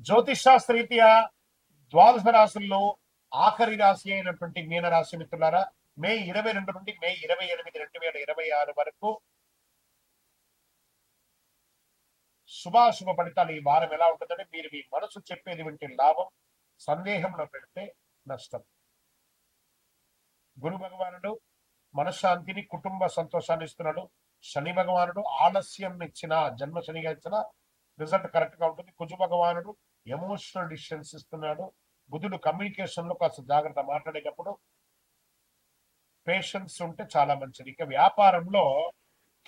జ్యోతిష్ శాస్త్రరీత్యా ద్వాదశ రాశుల్లో ఆఖరి రాశి అయినటువంటి మీనరాశి మిత్రులారా, మే 22 నుండి మే 28, 2026 వరకు శుభాశుభ ఫలితాలు. ఈ వారం ఎలా ఉంటుందంటే, మీరు మీ మనసు చెప్పేది వింటే లాభం, సందేహంలో పెడితే నష్టం. గురు భగవానుడు మనశ్శాంతిని, కుటుంబ సంతోషాన్ని ఇస్తున్నాడు. శని భగవానుడు ఆలస్యం ఇచ్చిన, జన్మ శనిగా ఇచ్చిన రిజల్ట్ కరెక్ట్ గా ఉంటుంది. కుజు భగవానుడు ఎమోషనల్ డిసిషన్స్ ఇస్తున్నాడు. బుధుడు కమ్యూనికేషన్ లో కాస్త జాగ్రత్త, మాట్లాడేటప్పుడు పేషెన్స్ ఉంటే చాలా మంచిది. ఇక వ్యాపారంలో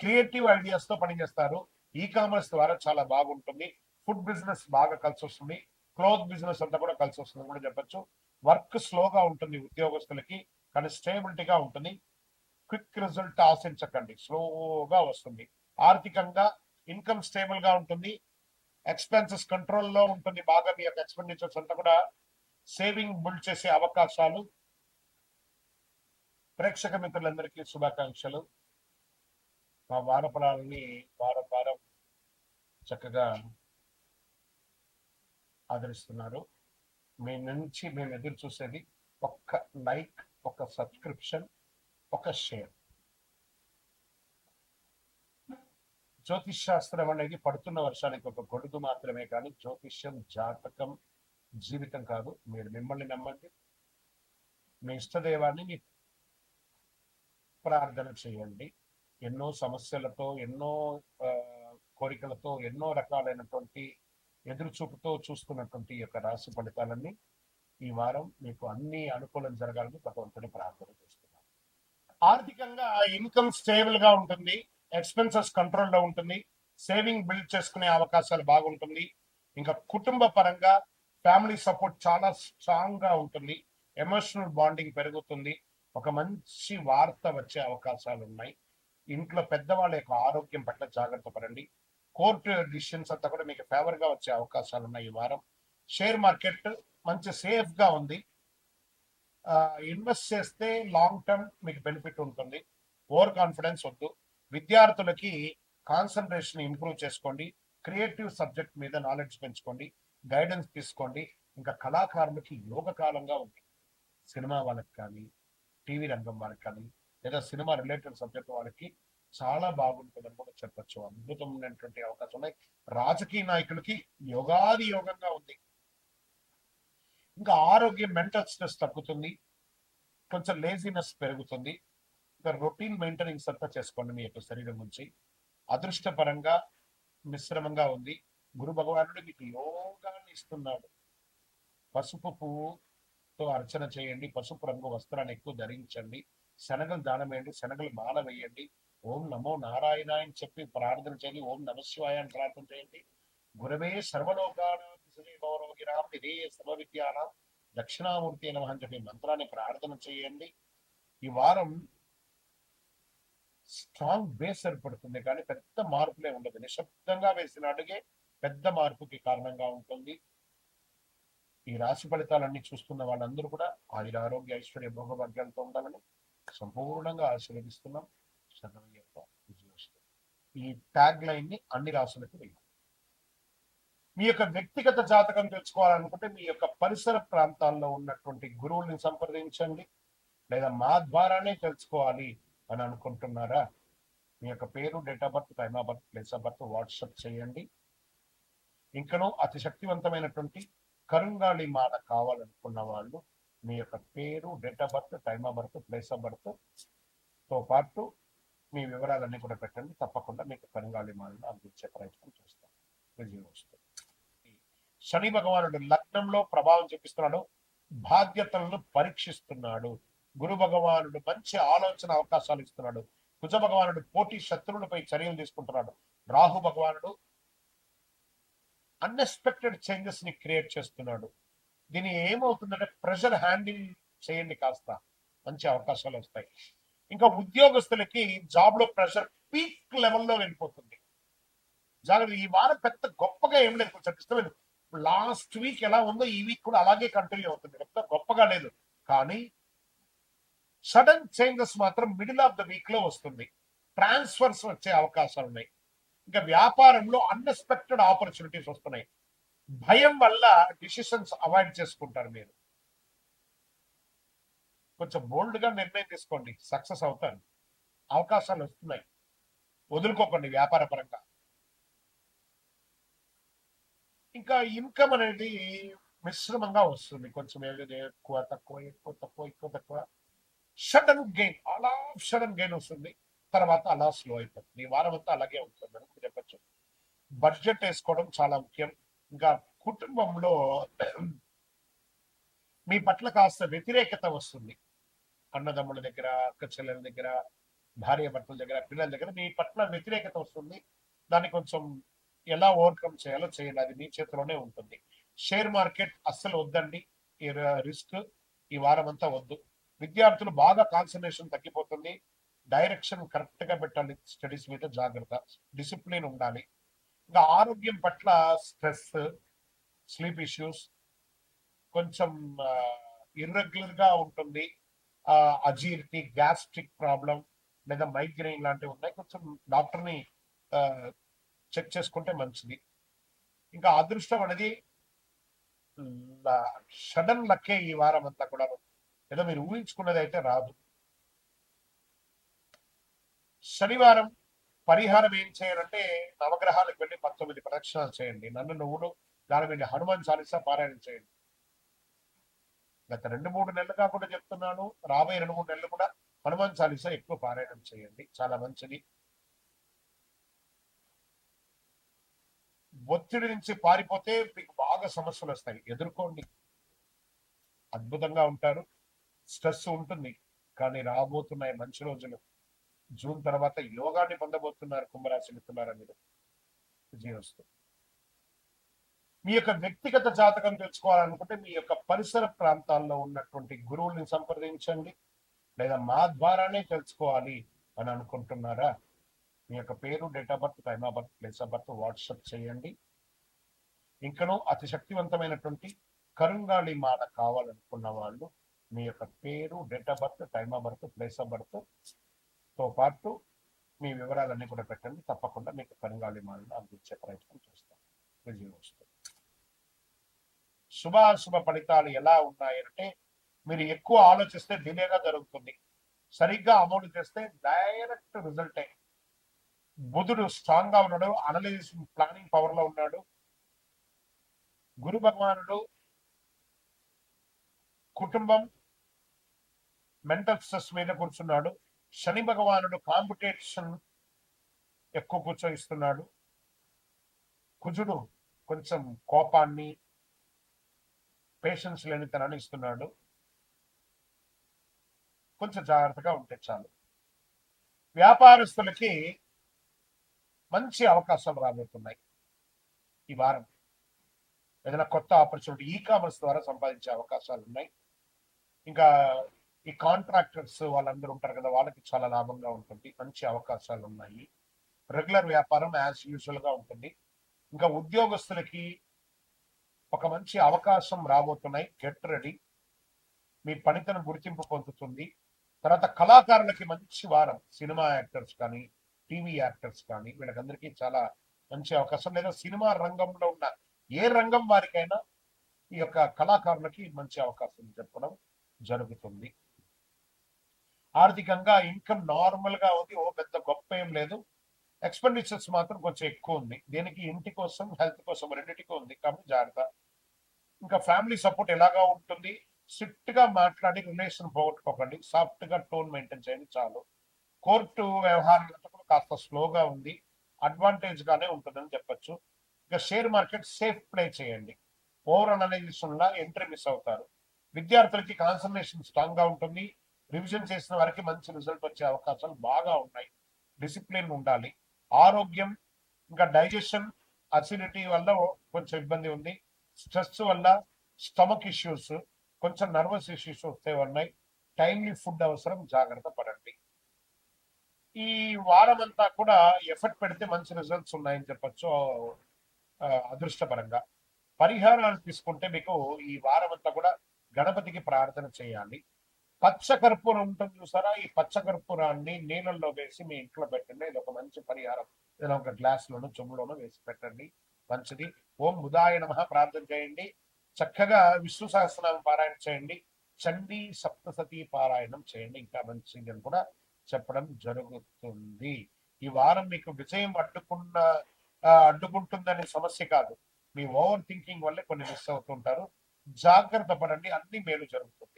క్రియేటివ్ ఐడియాస్ తో పనిచేస్తారు. ఈ కామర్స్ ద్వారా చాలా బాగుంటుంది. ఫుడ్ బిజినెస్ బాగా కలిసి వస్తుంది. క్లోత్ బిజినెస్ అంతా కూడా కలిసి వస్తుంది కూడా చెప్పచ్చు. వర్క్ స్లోగా ఉంటుంది ఉద్యోగస్తులకి, కానీ స్టేబిలిటీగా ఉంటుంది. క్విక్ రిజల్ట్ ఆశించకండి, స్లోగా వస్తుంది. ఆర్థికంగా ఇన్కమ్ స్టేబుల్ గా ఉంటుంది. ఎక్స్పెన్సెస్ కంట్రోల్లో ఉంటుంది. బాగా మీ యొక్క ఎక్స్పెండిచర్స్ అంతా కూడా సేవింగ్ బిల్డ్ చేసే అవకాశాలు. ప్రేక్షక మిత్రులందరికీ శుభాకాంక్షలు. మా వారఫలాలని వారం వారం చక్కగా ఆదరిస్తున్నారు. మీ నుంచి మేము ఎదురు చూసేది ఒక్క లైక్, ఒక సబ్స్క్రిప్షన్, ఒక షేర్. జ్యోతిష్ శాస్త్రం అనేది పడుతున్న వర్షానికి ఒక గొడుగు మాత్రమే, కానీ జ్యోతిష్యం జాతకం జీవితం కాదు. మీరు మిమ్మల్ని నమ్మండి, మీ ఇష్టదైవాన్ని మీ ప్రార్థన చేయండి. ఎన్నో సమస్యలతో, ఎన్నో కోరికలతో, ఎన్నో రకాలైనటువంటి ఎదురుచూపుతో చూస్తున్నటువంటి ఈ యొక్క రాశి ఫలితాలన్నీ ఈ వారం మీకు అన్ని అనుకూలం జరగాలని భగవంతుని ప్రార్థన చేస్తున్నాను. ఆర్థికంగా ఇన్కమ్ స్టేబుల్ గా ఉంటుంది. ఎక్స్పెన్సెస్ కంట్రోల్లో ఉంటుంది. సేవింగ్ బిల్డ్ చేసుకునే అవకాశాలు బాగుంటుంది. ఇంకా కుటుంబ పరంగా ఫ్యామిలీ సపోర్ట్ చాలా స్ట్రాంగ్ గా ఉంటుంది. ఎమోషనల్ బాండింగ్ పెరుగుతుంది. ఒక మంచి వార్త వచ్చే అవకాశాలు ఉన్నాయి. ఇంట్లో పెద్దవాళ్ళ యొక్క ఆరోగ్యం పట్ల జాగ్రత్త పడండి. కోర్టు డిసిషన్స్ అంతా కూడా మీకు ఫేవర్ గా వచ్చే అవకాశాలు ఉన్నాయి ఈ వారం. షేర్ మార్కెట్ మంచి సేఫ్ గా ఉంది. ఇన్వెస్ట్ చేస్తే లాంగ్ టర్మ్ మీకు బెనిఫిట్ ఉంటుంది. ఓవర్ కాన్ఫిడెన్స్ వద్దు. విద్యార్థులకి కాన్సన్ట్రేషన్ ఇంప్రూవ్ చేసుకోండి. క్రియేటివ్ సబ్జెక్ట్ మీద నాలెడ్జ్ పెంచుకోండి. గైడెన్స్ తీసుకోండి. ఇంకా కళాకారులకి యోగ కాలంగా ఉంది. సినిమా వాళ్ళకి కానీ, టీవీ రంగం వాళ్ళకి కానీ, లేదా సినిమా రిలేటెడ్ సబ్జెక్ట్ వాళ్ళకి చాలా బాగుంటుందని కూడా చెప్పచ్చు. అద్భుతమైనటువంటి అవకాశం ఉన్నాయి. రాజకీయ నాయకులకి యోగాది యోగంగా ఉంది. ఇంకా ఆరోగ్యం, మెంటల్ స్ట్రెస్ తగ్గుతుంది. కొంచెం లేజినెస్ పెరుగుతుంది. ఇంకా రొటీన్ మెయింటెనెన్స్ అంతా చేసుకోండి మీ యొక్క శరీరం నుంచి. అదృష్టపరంగా మిశ్రమంగా ఉంది. గురు భగవానుడు మీకు యోగాన్ని ఇస్తున్నాడు. పసుపు పువ్వుతో అర్చన చేయండి. పసుపు రంగు వస్త్రాన్ని ఎక్కువ ధరించండి. శనగలు దానం వేయండి. శనగలు మాల వేయండి. ఓం నమో నారాయణ అని చెప్పి ప్రార్థన చేయండి. ఓం నమ శివాయ అని ప్రార్థన చేయండి. గురవే సర్వలోకానాం సర్వ విద్యానాం దక్షిణామూర్తి నమః అని చెప్పి మంత్రాన్ని ప్రార్థన చేయండి. ఈ వారం స్ట్రాంగ్ బేస్ ఏర్పడుతుంది, కానీ పెద్ద మార్పులే ఉండదు. నిశ్శబ్దంగా వేసిన అడుగే పెద్ద మార్పుకి కారణంగా ఉంటుంది. ఈ రాశి ఫలితాలన్నీ చూస్తున్న వాళ్ళందరూ కూడా ఆయుర ఆరోగ్య ఐశ్వర్య భోగభాగ్యాలతో ఉండాలని సంపూర్ణంగా ఆశీర్వదిస్తున్నాం. ఈ ట్యాగ్ లైన్ ని అన్ని రాశులకు వేయాలి. మీ యొక్క వ్యక్తిగత జాతకం తెలుసుకోవాలనుకుంటే మీ యొక్క పరిసర ప్రాంతాల్లో ఉన్నటువంటి గురువుల్ని సంప్రదించండి. లేదా మా ద్వారానే తెలుసుకోవాలి అని అనుకుంటున్నారా? మీ యొక్క పేరు, date of birth, time of birth, place of birth WhatsApp చేయండి. ఇంకనూ అతి శక్తివంతమైనటువంటి కరుంగాళి మాల కావాలనుకున్న వాళ్ళు మీ యొక్క పేరు, date of birth, time of birth, place of birth తో పాటు మీ వివరాలన్నీ కూడా పెట్టండి. తప్పకుండా మీకు కరుంగాళి మాలను అందించే ప్రయత్నం చేస్తాం. విజయం వస్తుంది. శని భగవానుడు లగ్నంలో ప్రభావం చూపిస్తున్నాడు. బాధ్యతలను పరీక్షిస్తున్నాడు. గురు భగవానుడు మంచి ఆలోచన అవకాశాలు ఇస్తున్నాడు. కుజ భగవానుడు పోటీ శత్రువులపై చర్యలు తీసుకుంటున్నాడు. రాహు భగవానుడు అన్ఎక్స్పెక్టెడ్ చేంజెస్ ని క్రియేట్ చేస్తున్నాడు. దీని ఏమవుతుందంటే ప్రెషర్ హ్యాండిల్ చేయండి, కాస్త మంచి అవకాశాలు వస్తాయి. ఇంకా ఉద్యోగస్తులకి జాబ్ లో ప్రెషర్ పీక్ లెవెల్లో వెళ్ళిపోతుంది. జాగ్రత్త. ఈ వారం పెద్ద గొప్పగా ఏం లేదు, కొంచెం ఇష్టలేదు. లాస్ట్ వీక్ ఎలా ఉందో ఈ వీక్ కూడా అలాగే కంటిన్యూ అవుతుంది. పెద్ద గొప్పగా లేదు, కానీ సడన్ చేంజెస్ మాత్రం మిడిల్ ఆఫ్ ద వీక్ లో వస్తుంది. ట్రాన్స్ఫర్స్ వచ్చే అవకాశాలు ఉన్నాయి. ఇంకా వ్యాపారంలో అన్ఎక్స్పెక్టెడ్ ఆపర్చునిటీస్ వస్తున్నాయి. భయం వల్ల డిసిషన్స్ అవాయిడ్ చేసుకుంటారు. మీరు కొంచెం బోల్డ్ గా నిర్ణయం తీసుకోండి, సక్సెస్ అవుతారు. అవకాశాలు వస్తున్నాయి, వదులుకోకండి వ్యాపార పరంగా. ఇంకా ఇన్కమ్ అనేది మిశ్రమంగా వస్తుంది, కొంచెం ఎక్కువ తక్కువ ఎక్కువ తక్కువ ఎక్కువ తక్కువ. సడన్ గెయిన్, అలా సడన్ గెయిన్ వస్తుంది, తర్వాత అలా స్లో అయిపోతుంది. ఈ వారం అంతా అలాగే ఉంటుంది చెప్పచ్చు. బడ్జెట్ వేసుకోవడం చాలా ముఖ్యం. ఇంకా కుటుంబంలో మీ పట్ల కాస్త వ్యతిరేకత వస్తుంది. అన్నదమ్ముల దగ్గర, అక్క చెల్లెల దగ్గర, భార్య భర్తల దగ్గర, పిల్లల దగ్గర మీ పట్ల వ్యతిరేకత వస్తుంది. దాన్ని కొంచెం ఎలా ఓవర్కమ్ చేయాలో చేయాలి, అది మీ చేతిలోనే ఉంటుంది. షేర్ మార్కెట్ అస్సలు వద్దండి, ఈ రిస్క్ ఈ వారం అంతా వద్దు. విద్యార్థులు బాగా కాన్సన్ట్రేషన్ తగ్గిపోతుంది. డైరెక్షన్ కరెక్ట్ గా పెట్టాలి, స్టడీస్ మీద జాగ్రత్త, డిసిప్లిన్ ఉండాలి. ఇంకా ఆరోగ్యం పట్ల స్ట్రెస్, స్లీప్ ఇష్యూస్, కొంచెం ఇర్రెగ్యులర్ గా ఉంటుంది. అజీర్తి, గ్యాస్ట్రిక్ ప్రాబ్లం లేదా మైగ్రెయిన్ లాంటివి ఉన్నాయి. కొంచెం డాక్టర్ని చెక్ చేసుకుంటే మంచిది. ఇంకా అదృష్టం అనేది సడన్ లక్కే ఈ వారం అంతా కూడా, ఏదో మీరు ఊహించుకున్నది అయితే రాదు. శనివారం పరిహారం ఏం చేయాలంటే, నవగ్రహాలకు వెళ్ళి 19 ప్రదక్షిణాలు చేయండి. నన్ను నువ్వులు దాని మీద హనుమాన్ చాలీసా పారాయణం చేయండి. గత 2-3 నెలలు కాకుండా చెప్తున్నాను, రాబోయే 2-3 నెలలు కూడా హనుమాన్ చాలీసా ఎక్కువ పారాయణం చేయండి, చాలా మంచిది. ఒత్తిడి నుంచి పారిపోతే మీకు బాగా సమస్యలు వస్తాయి, ఎదుర్కోండి, అద్భుతంగా ఉంటారు. స్ట్రెస్ ఉంటుంది, కానీ రాబోతున్నాయి మంచి రోజులు. జూన్ తర్వాత యోగాన్ని పొందబోతున్నారు కుంభరాశి మిత్రులారా మీరు. విజయోస్తు. మీ యొక్క వ్యక్తిగత జాతకం తెలుసుకోవాలనుకుంటే మీ యొక్క పరిసర ప్రాంతాల్లో ఉన్నటువంటి గురువుల్ని సంప్రదించండి, లేదా మా ద్వారానే తెలుసుకోవాలి అని అనుకుంటున్నారా, మీ యొక్క పేరు, date of birth, time of birth, place of birth WhatsApp చేయండి. ఇంకనూ అతి శక్తివంతమైనటువంటి కరుంగాళి మాల కావాలనుకున్న వాళ్ళు మీ యొక్క పేరు, date of birth, time of birth, place of birth తో పాటు మీ వివరాలన్నీ కూడా పెట్టండి. తప్పకుండా మీకు కరుంగాళి మాలను అందించే ప్రయత్నం చేస్తాం. విజయం వస్తుంది. శుభాశుభ ఫలితాలు ఎలా ఉన్నాయంటే, మీరు ఎక్కువ ఆలోచిస్తే డిలేగా జరుగుతుంది, సరిగ్గా అమలు చేస్తే డైరెక్ట్ రిజల్టే. బుధుడు స్ట్రాంగ్ గా ఉన్నాడు, అనలైజ్ ప్లానింగ్ పవర్ లో ఉన్నాడు. గురు భగవానుడు కుటుంబం, మెంటల్ స్ట్రెస్ మీద కూర్చున్నాడు. శని భగవానుడు కాంపిటీషన్ ఎక్కువ కూర్చోయిస్తున్నాడు. కుజుడు కొంచెం కోపాన్ని, పేషెన్స్ లేనితనాన్ని ఇస్తున్నాడు. కొంచెం జాగ్రత్తగా ఉంటే చాలు. వ్యాపారస్తులకి మంచి అవకాశాలు రాబోతున్నాయి ఈ వారం. ఏదైనా కొత్త ఆపర్చునిటీ ఈ కామర్స్ ద్వారా సంపాదించే అవకాశాలు ఉన్నాయి. ఇంకా ఈ కాంట్రాక్టర్స్ వాళ్ళందరూ ఉంటారు కదా, వాళ్ళకి చాలా లాభంగా ఉంటుంది, మంచి అవకాశాలు ఉన్నాయి. రెగ్యులర్ వ్యాపారం యాజ్ యూజువల్ గా ఉంటుంది. ఇంకా ఉద్యోగస్తులకి ఒక మంచి అవకాశం రాబోతున్నాయి, గెట్ రెడీ. మీ పనితనం గుర్తింపు పొందుతుంది. తర్వాత కళాకారులకి మంచి వారం, సినిమా యాక్టర్స్ కానీ, టీవీ యాక్టర్స్ కానీ, వీళ్ళకందరికీ చాలా మంచి అవకాశం. లేదా సినిమా రంగంలో ఉన్న ఏ రంగం వారికైనా ఈ యొక్క కళాకారులకి మంచి అవకాశం చెప్పడం జరుగుతుంది. ఆర్థికంగా ఇన్కమ్ నార్మల్ గా ఉంది, ఓ పెద్ద గొప్ప ఏం లేదు. ఎక్స్పెండిచర్స్ మాత్రం కొంచెం ఎక్కువ ఉంది, దేనికి ఇంటి కోసం, హెల్త్ కోసం, రెండింటికి ఉంది, కాబట్టి జాగ్రత్త. ఇంకా ఫ్యామిలీ సపోర్ట్ ఎలాగా ఉంటుంది, స్ట్రిక్ట్ గా మాట్లాడి రిలేషన్ పోగొట్టుకోకండి, సాఫ్ట్ గా టోన్ మెయింటైన్ చేయండి చాలు. కోర్టు వ్యవహారాలు కాస్త స్లోగా ఉంది, అడ్వాంటేజ్ గానే ఉంటుందని చెప్పొచ్చు. ఇక షేర్ మార్కెట్ సేఫ్ ప్లే చేయండి, ఓవర్ అనలైజేషన్ వల్ల ఎంట్రీ మిస్ అవుతారు. విద్యార్థులకి కాన్సన్ట్రేషన్ స్ట్రాంగ్ గా ఉంటుంది, రివిజన్ చేసిన వారికి మంచి రిజల్ట్ వచ్చే అవకాశాలు బాగా ఉన్నాయి. డిసిప్లిన్ ఉండాలి. ఆరోగ్యం, ఇంకా డైజెషన్, అసిడిటీ వల్ల కొంచెం ఇబ్బంది ఉంది. స్ట్రెస్ వల్ల స్టమక్ ఇష్యూస్, కొంచెం నర్వస్ ఇష్యూస్ వస్తే ఉన్నాయి. టైమ్లీ ఫుడ్ అవసరం, జాగ్రత్త పడండి. ఈ వారం అంతా కూడా ఎఫర్ట్ పెడితే మంచి రిజల్ట్స్ ఉన్నాయని చెప్పొచ్చు అదృష్టపరంగా. పరిహారాలు తీసుకుంటే మీకు ఈ వారం అంతా కూడా గణపతికి ప్రార్థన చేయాలి. పచ్చ కర్పూరం ఉంటుంది చూసారా, ఈ పచ్చ కర్పూరాన్ని నీళ్ళల్లో వేసి మీ ఇంట్లో పెట్టండి, ఇది ఒక మంచి పరిహారం. ఏదైనా ఒక గ్లాస్ లోనో చెంబులోనో వేసి పెట్టండి, మంచిది. ఓం బుధాయ నమః ప్రార్థన చేయండి. చక్కగా విష్ణు సహస్రనామం పారాయణ చేయండి. చండీ సప్తసతి పారాయణం చేయండి. ఇంకా మంచిది అని కూడా చెప్పడం జరుగుతుంది. ఈ వారం మీకు విజయం అడ్డుకుంటుందనే సమస్య కాదు. మీ ఓవర్ థింకింగ్ వల్లే కొన్ని మిస్ అవుతుంటారు. జాగ్రత్త పడండి, అన్ని మేలు జరుగుతుంది.